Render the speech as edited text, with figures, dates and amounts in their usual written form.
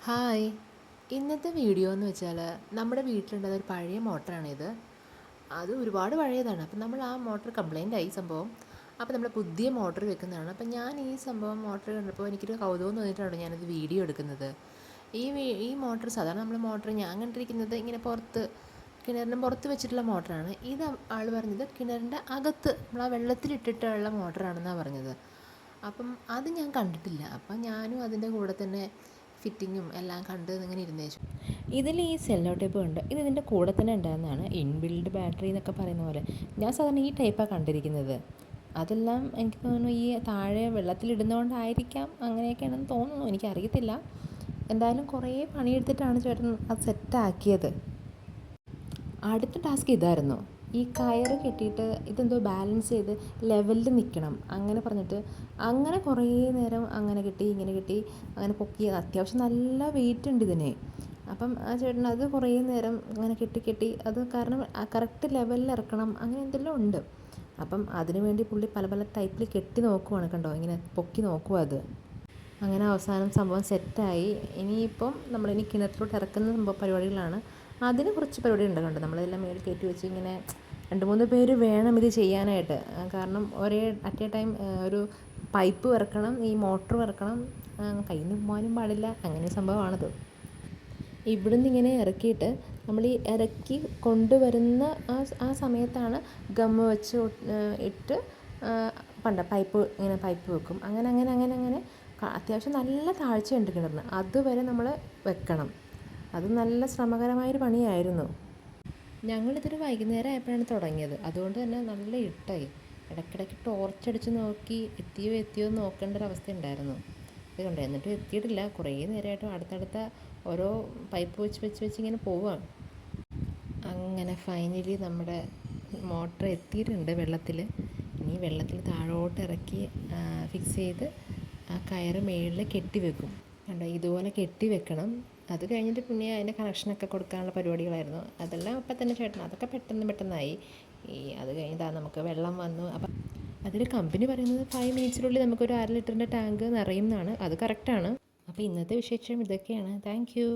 Hi. ഇന്നത്തെ video എന്ന് വെച്ചാൽ നമ്മുടെ വീട്ടിലുണ്ടായ ഒരു പഴയ മോട്ടറാണിത്. അത് ഒരുപാട് പഴയതാണ്. അപ്പം നമ്മൾ ആ മോട്ടർ കംപ്ലൈൻ്റ് ആയി സംഭവം. അപ്പോൾ നമ്മൾ പുതിയ മോട്ടർ വെക്കുന്നതാണ്. അപ്പം ഞാൻ ഈ സംഭവം മോട്ടർ കണ്ടപ്പോൾ എനിക്കൊരു കൗതുകം തോന്നിയിട്ടാണ് ഞാനത് വീഡിയോ എടുക്കുന്നത്. ഈ മോട്ടർ സാധാരണ നമ്മൾ മോട്ടർ ഞാൻ കണ്ടിരിക്കുന്നത് ഇങ്ങനെ പുറത്ത് കിണറിൻ്റെ പുറത്ത് വെച്ചിട്ടുള്ള മോട്ടറാണ്. ഇത് ആൾ പറഞ്ഞത് കിണറിൻ്റെ അകത്ത് നമ്മൾ ആ വെള്ളത്തിലിട്ടിട്ടുള്ള മോട്ടറാണെന്നാണ് പറഞ്ഞത്. അപ്പം അത് ഞാൻ കണ്ടിട്ടില്ല. അപ്പം ഞാനും അതിൻ്റെ കൂടെ തന്നെ ഫിറ്റിങ്ങും എല്ലാം കണ്ട് ഇങ്ങനെ ഇരുന്നേച്ചു. ഇതിൽ ഈ സെല്ലോ ടൈപ്പ് ഉണ്ട്. ഇത് ഇതിൻ്റെ കൂടെ തന്നെ ഉണ്ടാകുന്നതാണ്. ഇൻബിൽഡ് ബാറ്ററി എന്നൊക്കെ പറയുന്ന പോലെ. ഞാൻ സാധാരണ ഈ ടൈപ്പാണ് കണ്ടിരിക്കുന്നത്. അതെല്ലാം എനിക്ക് തോന്നുന്നു ഈ താഴെ വെള്ളത്തിലിടുന്നതുകൊണ്ടായിരിക്കാം, അങ്ങനെയൊക്കെയാണെന്ന് തോന്നുന്നു, എനിക്കറിയത്തില്ല. എന്തായാലും കുറേ പണിയെടുത്തിട്ടാണ് ചേട്ടൻ അത് സെറ്റാക്കിയത്. അടുത്ത ടാസ്ക് ഇതായിരുന്നു. ഈ കയറ് കെട്ടിയിട്ട് ഇതെന്തോ ബാലൻസ് ചെയ്ത് ലെവലിൽ നിൽക്കണം അങ്ങനെ പറഞ്ഞിട്ട് അങ്ങനെ കുറേ നേരം അങ്ങനെ കെട്ടി ഇങ്ങനെ കെട്ടി അങ്ങനെ പൊക്കി. അത്യാവശ്യം നല്ല വെയിറ്റ് ഉണ്ട് ഇതിന്. അപ്പം ആ ചേട്ടൻ അത് കുറേ നേരം അങ്ങനെ കെട്ടി കെട്ടി അത് കാരണം കറക്റ്റ് ലെവലിൽ ഇറക്കണം, അങ്ങനെ എന്തെല്ലാം ഉണ്ട്. അപ്പം അതിനു വേണ്ടി പുള്ളി പല പല ടൈപ്പിൽ കെട്ടി നോക്കുവാണ്, കണ്ടോ, ഇങ്ങനെ പൊക്കി നോക്കുക അത്. അങ്ങനെ അവസാനം സംഭവം സെറ്റായി. ഇനിയിപ്പം നമ്മളിനി കിണറ്റിലോട്ട് ഇറക്കുന്ന സംഭവ പരിപാടികളാണ്. അതിന് കുറച്ച് പരിപാടി ഉണ്ട്, കണ്ടോ, നമ്മളെല്ലാം മേളിൽ കയറ്റി വെച്ച് ഇങ്ങനെ 2-3 പേര് വേണം ഇത് ചെയ്യാനായിട്ട്. കാരണം ഒരേ അറ്റ് എ ടൈം ഒരു പൈപ്പ് ഇറക്കണം, ഈ മോട്ടർ ഇറക്കണം, കയ്യിൽ നിന്ന് പോകാനും പാടില്ല, അങ്ങനെ സംഭവമാണത്. ഇവിടുന്ന് ഇങ്ങനെ ഇറക്കിയിട്ട് നമ്മൾ ഈ ഇറക്കി കൊണ്ടുവരുന്ന ആ സമയത്താണ് ഗമ്മ് വെച്ച് ഇട്ട് പൈപ്പ് ഇങ്ങനെ പൈപ്പ് വെക്കും. അങ്ങനെ അങ്ങനെ അങ്ങനെ അങ്ങനെ അത്യാവശ്യം നല്ല താഴ്ചയുണ്ട് കിണറിന്. അതുവരെ നമ്മൾ വെക്കണം. അത് നല്ല ശ്രമകരമായൊരു പണിയായിരുന്നു. ഞങ്ങളിതൊരു വൈകുന്നേരം ആയപ്പോഴാണ് തുടങ്ങിയത്. അതുകൊണ്ട് തന്നെ നല്ല ഇരുട്ടായി. ഇടയ്ക്കിടയ്ക്ക് ടോർച്ചടിച്ച് നോക്കി എത്തിയോ എന്ന് നോക്കേണ്ട ഒരു അവസ്ഥ ഉണ്ടായിരുന്നു. ഇത് കണ്ടോ, എന്നിട്ടും എത്തിയിട്ടില്ല. കുറേ നേരമായിട്ടും അടുത്തടുത്ത ഓരോ പൈപ്പ് വെച്ച് ഇങ്ങനെ പോവുകയാണ്. അങ്ങനെ ഫൈനലി നമ്മുടെ മോട്ടർ എത്തിയിട്ടുണ്ട് വെള്ളത്തിൽ. ഇനി വെള്ളത്തിൽ താഴോട്ട് ഇറക്കി ഫിക്സ് ചെയ്ത് ആ കയറ് മേളിൽ കെട്ടി വെക്കും. കണ്ടോ, ഇതുപോലെ കെട്ടി വെക്കണം. അത് കഴിഞ്ഞിട്ട് പിന്നെ അതിൻ്റെ കണക്ഷനൊക്കെ കൊടുക്കാനുള്ള പരിപാടികളായിരുന്നു. അതെല്ലാം അപ്പം തന്നെ ചേട്ടൻ അതൊക്കെ പെട്ടെന്നായി. അത് കഴിഞ്ഞിട്ടാ നമുക്ക് വെള്ളം വന്നു. അപ്പം അതിൽ കമ്പനി പറയുന്നത് 5 മിനിറ്റ്സിനുള്ളിൽ നമുക്കൊരു 1/2 ലിറ്ററിൻ്റെ ടാങ്ക് നിറയും എന്നാണ്. അത് കറക്റ്റാണ്. അപ്പോൾ ഇന്നത്തെ വിശേഷം ഇതൊക്കെയാണ്. Thank you.